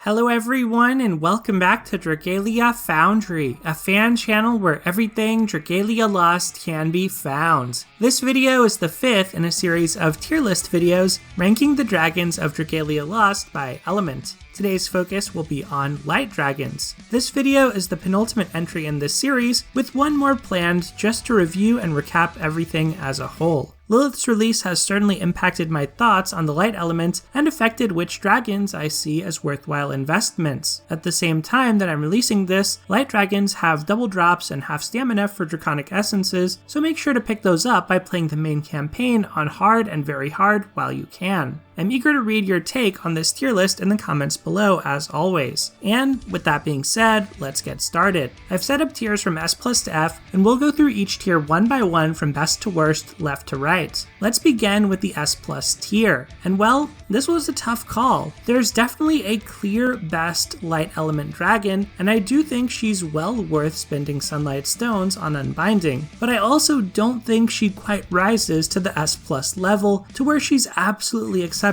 Hello everyone and welcome back to Dragalia Foundry, a fan channel where everything Dragalia Lost can be found. This video is the fifth in a series of tier list videos ranking the dragons of Dragalia Lost by element. Today's focus will be on light dragons. This video is the penultimate entry in this series, with one more planned just to review and recap everything as a whole. Lilith's release has certainly impacted my thoughts on the light element and affected which dragons I see as worthwhile investments. At the same time that I'm releasing this, light dragons have double drops and half stamina for draconic essences, so make sure to pick those up by playing the main campaign on hard and very hard while you can. I'm eager to read your take on this tier list in the comments below as always. And with that being said, let's get started. I've set up tiers from S+ to F, and we'll go through each tier one by one from best to worst, left to right. Let's begin with the S+ tier. And well, this was a tough call. There's definitely a clear best light element dragon, and I do think she's well worth spending sunlight stones on unbinding. But I also don't think she quite rises to the S+ level to where she's absolutely exceptional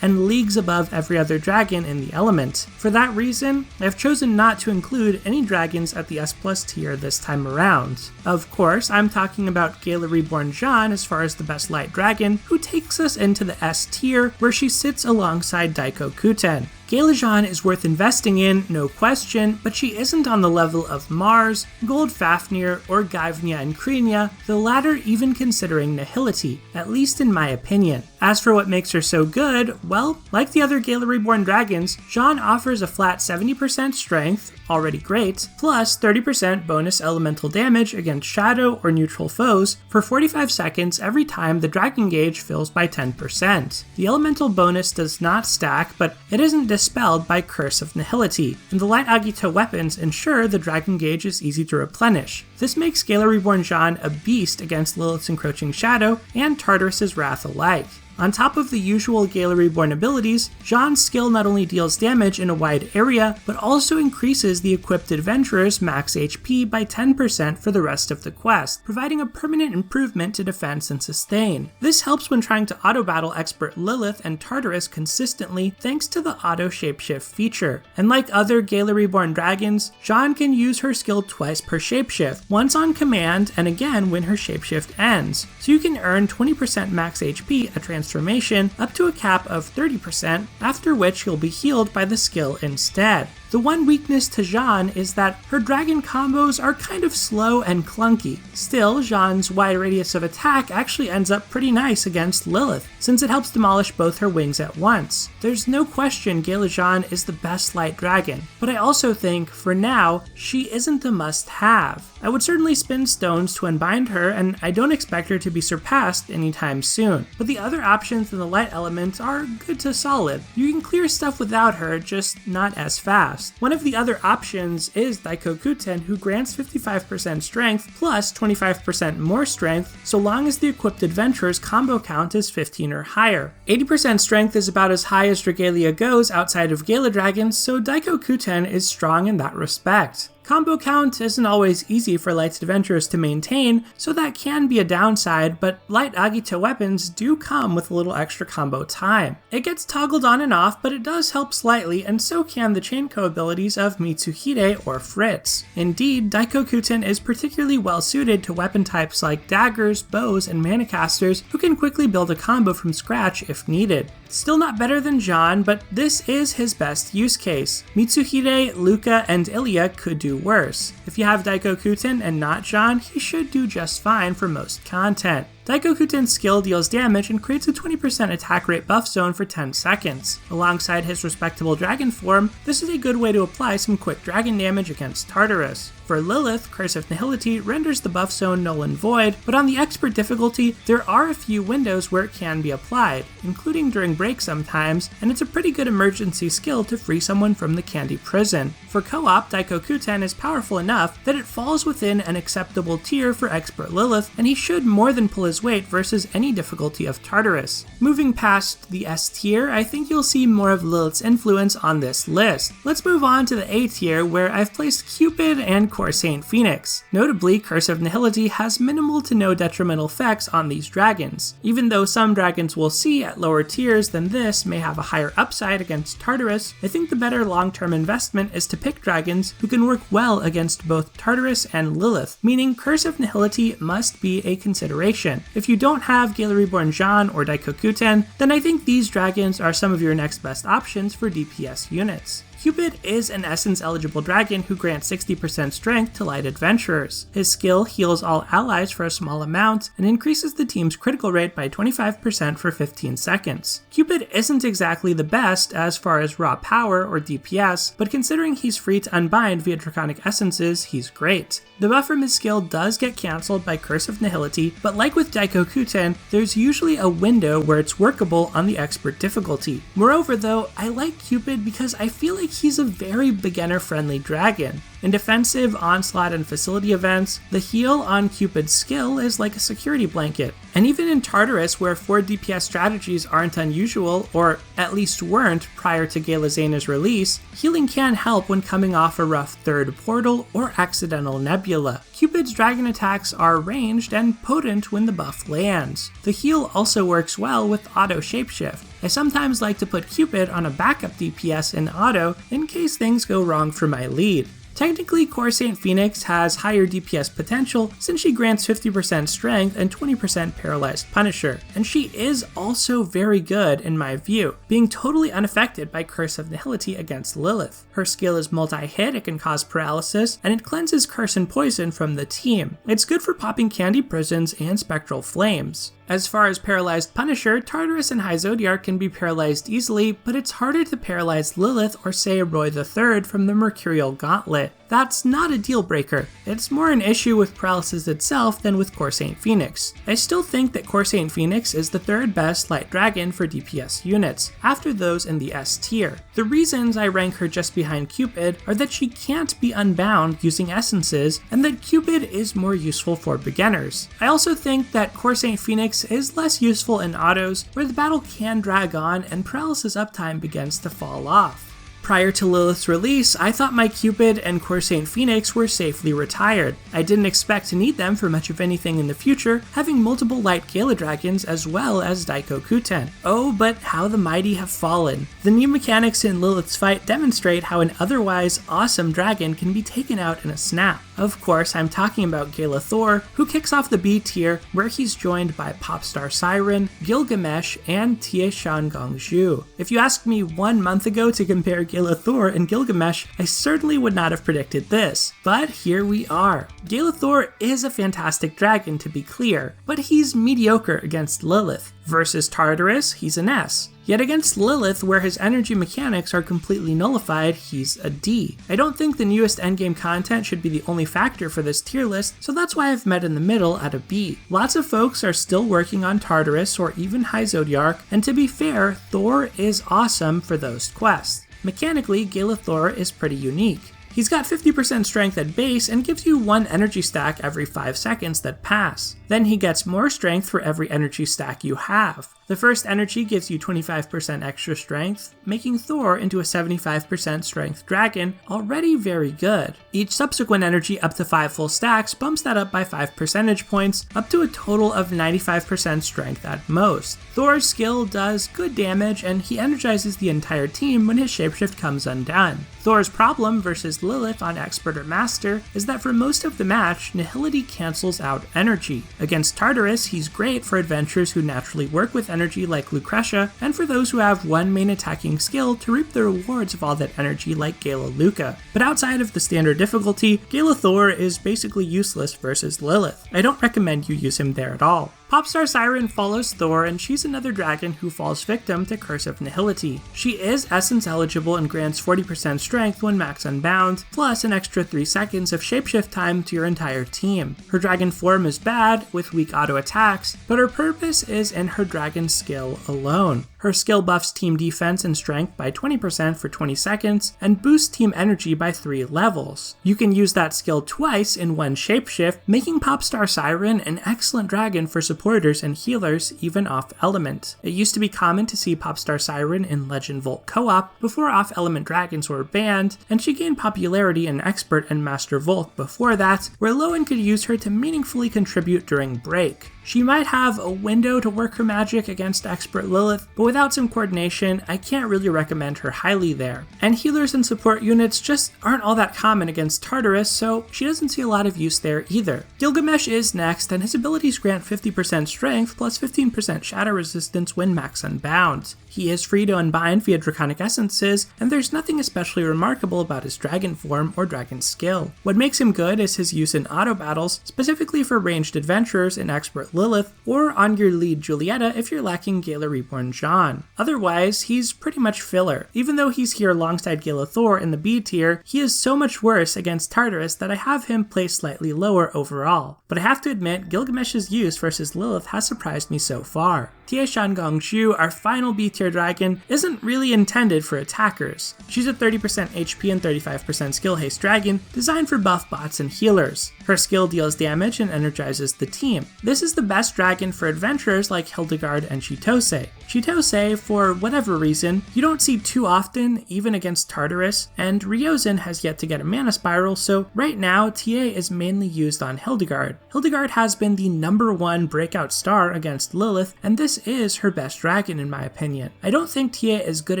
and leagues above every other dragon in the element. For that reason, I've chosen not to include any dragons at the S+ tier this time around. Of course, I'm talking about Gala Reborn Jeanne as far as the best light dragon, who takes us into the S tier where she sits alongside Daikokuten. Gala Jeanne is worth investing in, no question, but she isn't on the level of Mars, Gold Fafnir, or Gaivnia and Krenia, the latter even considering Nihility, at least in my opinion. As for what makes her so good, well, like the other Gala Reborn dragons, Jeanne offers a flat 70% strength, already great, plus 30% bonus elemental damage against shadow or neutral foes for 45 seconds every time the dragon gauge fills by 10%. The elemental bonus does not stack, but it isn't dispelled by Curse of Nihility, and the light Agito weapons ensure the dragon gauge is easy to replenish. This makes Gala Reborn Jeanne a beast against Lilith's Encroaching Shadow and Tartarus' Wrath alike. On top of the usual Gala Reborn abilities, Jeanne's skill not only deals damage in a wide area, but also increases the equipped adventurer's max HP by 10% for the rest of the quest, providing a permanent improvement to defense and sustain. This helps when trying to auto-battle expert Lilith and Tartarus consistently thanks to the auto shapeshift feature. And like other Gala Reborn dragons, Jeanne can use her skill twice per shapeshift, once on command and again when her shapeshift ends, so you can earn 20% max HP at transformation up to a cap of 30%, after which you'll be healed by the skill instead. The one weakness to Jeanne is that her dragon combos are kind of slow and clunky. Still, Jeanne's wide radius of attack actually ends up pretty nice against Lilith, since it helps demolish both her wings at once. There's no question Gala Jeanne is the best light dragon, but I also think, for now, she isn't a must-have. I would certainly spend stones to unbind her, and I don't expect her to be surpassed anytime soon. But the other options in the light element are good to solid. You can clear stuff without her, just not as fast. One of the other options is Daikokuten, who grants 55% strength plus 25% more strength so long as the equipped adventurer's combo count is 15 or higher. 80% strength is about as high as Dragalia goes outside of Gala dragons, so Daikokuten is strong in that respect. Combo count isn't always easy for light adventurers to maintain, so that can be a downside, but light Agito weapons do come with a little extra combo time. It gets toggled on and off, but it does help slightly, and so can the chainco abilities of Mitsuhide or Fritz. Indeed, Daikokuten is particularly well suited to weapon types like daggers, bows, and manacasters who can quickly build a combo from scratch if needed. Still not better than Jeanne, but this is his best use case. Mitsuhide, Luca, and Ilya could do worse. If you have Daikokuten and not Jeanne, he should do just fine for most content. Daikokuten's skill deals damage and creates a 20% attack rate buff zone for 10 seconds. Alongside his respectable dragon form, this is a good way to apply some quick dragon damage against Tartarus. For Lilith, Curse of Nihility renders the buff zone null and void, but on the expert difficulty, there are a few windows where it can be applied, including during break sometimes, and it's a pretty good emergency skill to free someone from the candy prison. For co-op, Daikokuten is powerful enough that it falls within an acceptable tier for expert Lilith, and he should more than pull his his weight versus any difficulty of Tartarus. Moving past the S tier, I think you'll see more of Lilith's influence on this list. Let's move on to the A tier, where I've placed Cupid and Core Saint Phoenix. Notably, Curse of Nihility has minimal to no detrimental effects on these dragons. Even though some dragons we'll see at lower tiers than this may have a higher upside against Tartarus, I think the better long-term investment is to pick dragons who can work well against both Tartarus and Lilith, meaning Curse of Nihility must be a consideration. If you don't have Gala Reborn Jean or Daikokuten, then I think these dragons are some of your next best options for DPS units. Cupid is an essence-eligible dragon who grants 60% strength to light adventurers. His skill heals all allies for a small amount and increases the team's critical rate by 25% for 15 seconds. Cupid isn't exactly the best as far as raw power or DPS, but considering he's free to unbind via Draconic Essences, he's great. The buff from his skill does get cancelled by Curse of Nihility, but like with Daikokuten, there's usually a window where it's workable on the expert difficulty. Moreover though, I like Cupid because I feel like he's a very beginner-friendly dragon. In defensive, onslaught, and facility events, the heal on Cupid's skill is like a security blanket. And even in Tartarus, where 4 DPS strategies aren't unusual, or at least weren't prior to Gala Zena's release, healing can help when coming off a rough third portal or accidental nebula. Cupid's dragon attacks are ranged and potent when the buff lands. The heal also works well with auto shapeshift. I sometimes like to put Cupid on a backup DPS in auto in case things go wrong for my lead. Technically, Core Saint Phoenix has higher DPS potential since she grants 50% strength and 20% paralyzed Punisher, and she is also very good in my view, being totally unaffected by Curse of Nihility against Lilith. Her skill is multi-hit, it can cause paralysis, and it cleanses Curse and Poison from the team. It's good for popping Candy Prisons and Spectral Flames. As far as paralyzed Punisher, Tartarus and High Zodiark can be paralyzed easily, but it's harder to paralyze Lilith or say Roy III from the Mercurial Gauntlet. That's not a deal breaker. It's more an issue with paralysis itself than with Core Saint Phoenix. I still think that Core Saint Phoenix is the third best light dragon for DPS units, after those in the S tier. The reasons I rank her just behind Cupid are that she can't be unbound using essences, and that Cupid is more useful for beginners. I also think that Core Saint Phoenix is less useful in autos, where the battle can drag on and paralysis uptime begins to fall off. Prior to Lilith's release, I thought my Cupid and Core Saint Phoenix were safely retired. I didn't expect to need them for much of anything in the future, having multiple light Gala dragons as well as Daikokuten. Oh, but how the mighty have fallen. The new mechanics in Lilith's fight demonstrate how an otherwise awesome dragon can be taken out in a snap. Of course, I'm talking about Gala Thor, who kicks off the B tier, where he's joined by Popstar Siren, Gilgamesh, and Tie Shan Gongzhu. If you asked me 1 month ago to compare Gala Thor and Gilgamesh, I certainly would not have predicted this. But here we are. Gala Thor is a fantastic dragon, to be clear, but he's mediocre against Lilith. Versus Tartarus, he's an S. Yet against Lilith, where his energy mechanics are completely nullified, he's a D. I don't think the newest endgame content should be the only factor for this tier list, so that's why I've met in the middle at a B. Lots of folks are still working on Tartarus or even High Zodiark, and to be fair, Thor is awesome for those quests. Mechanically, Gala Thor is pretty unique. He's got 50% strength at base and gives you 1 energy stack every 5 seconds that pass. Then he gets more strength for every energy stack you have. The first energy gives you 25% extra strength, making Thor into a 75% strength dragon, already very good. Each subsequent energy up to 5 full stacks bumps that up by 5 percentage points, up to a total of 95% strength at most. Thor's skill does good damage, and he energizes the entire team when his shapeshift comes undone. Thor's problem versus Lilith on Expert or Master is that for most of the match, Nihility cancels out energy. Against Tartarus, he's great for adventurers who naturally work with energy like Lucretia, and for those who have 1 main attacking skill to reap the rewards of all that energy like Gala Luca. But outside of the standard difficulty, Gala Thor is basically useless versus Lilith. I don't recommend you use him there at all. Popstar Siren follows Thor, and she's another dragon who falls victim to Curse of Nihility. She is essence eligible and grants 40% strength when max unbound, plus an extra 3 seconds of shapeshift time to your entire team. Her dragon form is bad, with weak auto attacks, but her purpose is in her dragon skill alone. Her skill buffs team defense and strength by 20% for 20 seconds, and boosts team energy by 3 levels. You can use that skill twice in one shapeshift, making Popstar Siren an excellent dragon for supporters and healers, even off-element. It used to be common to see Popstar Siren in Legend Volt co-op before off-element dragons were banned, and she gained popularity in Expert and Master Volt before that, where Lowen could use her to meaningfully contribute during break. She might have a window to work her magic against Expert Lilith, but without some coordination, I can't really recommend her highly there. And healers and support units just aren't all that common against Tartarus, so she doesn't see a lot of use there either. Gilgamesh is next, and his abilities grant 50% strength plus 15% shatter resistance when max unbound. He is free to unbind via Draconic Essences, and there's nothing especially remarkable about his dragon form or dragon skill. What makes him good is his use in auto battles, specifically for ranged adventurers in Expert Lilith, or on your lead Julieta if you're lacking Gala Reborn John. Otherwise, he's pretty much filler. Even though he's here alongside Gala Thor in the B tier, he is so much worse against Tartarus that I have him placed slightly lower overall. But I have to admit, Gilgamesh's use versus Lilith has surprised me so far. Tie Shan-Gong-Shu, our final B-tier dragon, isn't really intended for attackers. She's a 30% HP and 35% skill haste dragon, designed for buff bots and healers. Her skill deals damage and energizes the team. This is the best dragon for adventurers like Hildegard and Chitose. Chitose, for whatever reason, you don't see too often, even against Tartarus, and Ryozan has yet to get a mana spiral, so right now, TA is mainly used on Hildegard. Hildegard has been the #1 breakout star against Lilith, and this is her best dragon in my opinion. I don't think Tia is good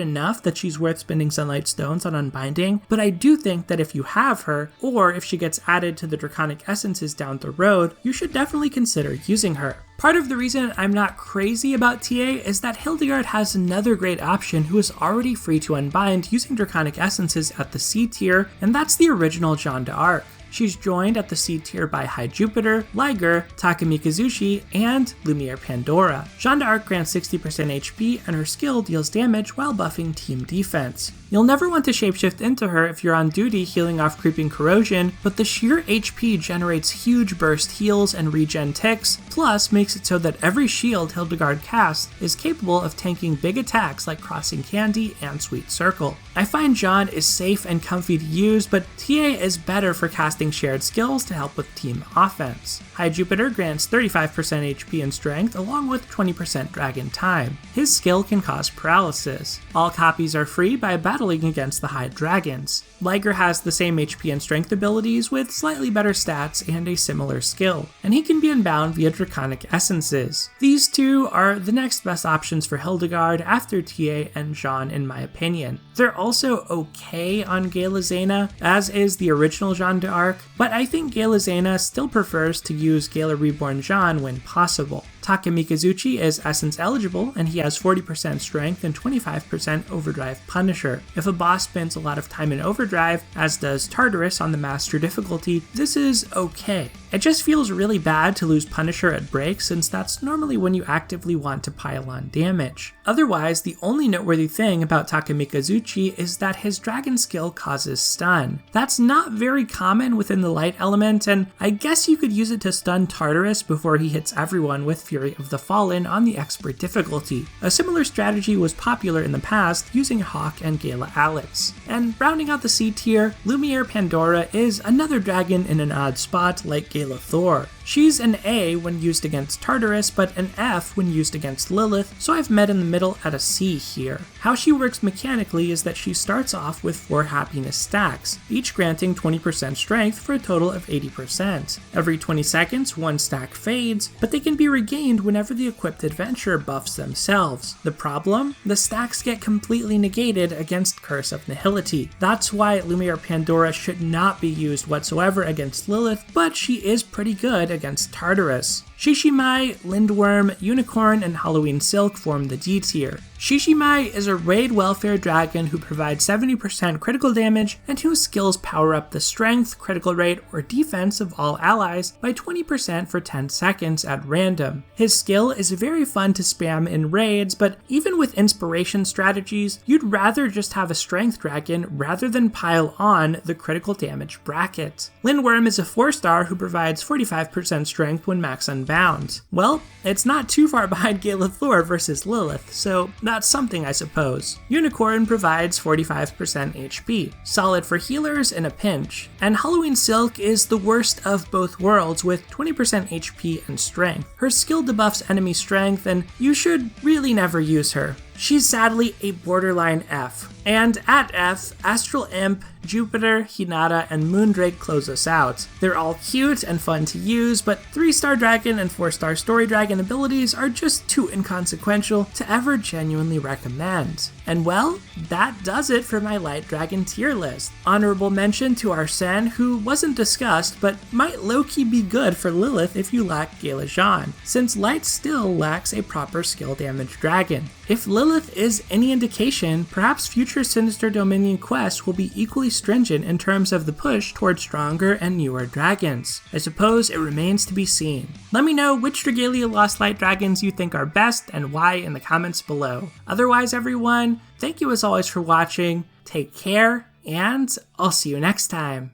enough that she's worth spending Sunlight Stones on unbinding, but I do think that if you have her, or if she gets added to the Draconic Essences down the road, you should definitely consider using her. Part of the reason I'm not crazy about TA is that Hildegard has another great option who is already free to unbind using Draconic Essences at the C tier, and that's the original Jeanne d'Arc. She's joined at the C tier by High Jupiter, Liger, Takamikazuchi, and Lumiere Pandora. Jeanne d'Arc grants 60% HP, and her skill deals damage while buffing team defense. You'll never want to shapeshift into her if you're on duty healing off creeping corrosion, but the sheer HP generates huge burst heals and regen ticks, plus makes it so that every shield Hildegard casts is capable of tanking big attacks like Crossing Candy and Sweet Circle. I find Jeanne is safe and comfy to use, but TA is better for casting shared skills to help with team offense. High Jupiter grants 35% HP and strength along with 20% dragon time. His skill can cause paralysis. All copies are free by battling against the high dragons. Liger has the same HP and strength abilities with slightly better stats and a similar skill, and he can be unbound via Draconic Essences. These two are the next best options for Hildegard after TA and Jeanne in my opinion. They're also okay on Gala Zena, as is the original Jeanne d'Arc, but I think Gala Zena still prefers to use Gala Reborn Jeanne when possible. Takamikazuchi is Essence eligible, and he has 40% strength and 25% overdrive Punisher. If a boss spends a lot of time in overdrive, as does Tartarus on the Master difficulty, this is okay. It just feels really bad to lose Punisher at break, since that's normally when you actively want to pile on damage. Otherwise, the only noteworthy thing about Takamikazuchi is that his dragon skill causes stun. That's not very common within the light element, and I guess you could use it to stun Tartarus before he hits everyone with Fury of the Fallen on the expert difficulty. A similar strategy was popular in the past using Hawk and Gala Alex. And rounding out the C tier, Lumiere Pandora is another dragon in an odd spot like Gala Thor. She's an A when used against Tartarus, but an F when used against Lilith, so I've met in the middle at a C here. How she works mechanically is that she starts off with 4 happiness stacks, each granting 20% strength for a total of 80%. Every 20 seconds, 1 stack fades, but they can be regained whenever the equipped adventurer buffs themselves. The problem? The stacks get completely negated against Curse of Nihility. That's why Lumiere Pandora should not be used whatsoever against Lilith, but she is pretty good against Tartarus. Shishimai, Lindworm, Unicorn, and Halloween Silk form the D tier. Shishimai is a raid welfare dragon who provides 70% critical damage and whose skills power up the strength, critical rate, or defense of all allies by 20% for 10 seconds at random. His skill is very fun to spam in raids, but even with inspiration strategies, you'd rather just have a strength dragon rather than pile on the critical damage bracket. Lindworm is a 4-star who provides 45% 30% strength when max unbound. Well, it's not too far behind Galethor versus Lilith, so that's something I suppose. Unicorn provides 45% HP, solid for healers in a pinch, and Halloween Silk is the worst of both worlds with 20% HP and strength. Her skill debuffs enemy strength, and you should really never use her. She's sadly a borderline F. And at F, Astral Imp, Jupiter, Hinata, and Moondrake close us out. They're all cute and fun to use, but 3-star Dragon and 4-star Story Dragon abilities are just too inconsequential to ever genuinely recommend. And well, that does it for my Light Dragon tier list. Honorable mention to Arsene, who wasn't discussed, but might low-key be good for Lilith if you lack Galajan, since Light still lacks a proper skill damage dragon. If Lilith is any indication, perhaps future Sinister Dominion quests will be equally stringent in terms of the push towards stronger and newer dragons. I suppose it remains to be seen. Let me know which Dragalia Lost Light Dragons you think are best and why in the comments below. Otherwise, everyone, thank you as always for watching, take care, and I'll see you next time.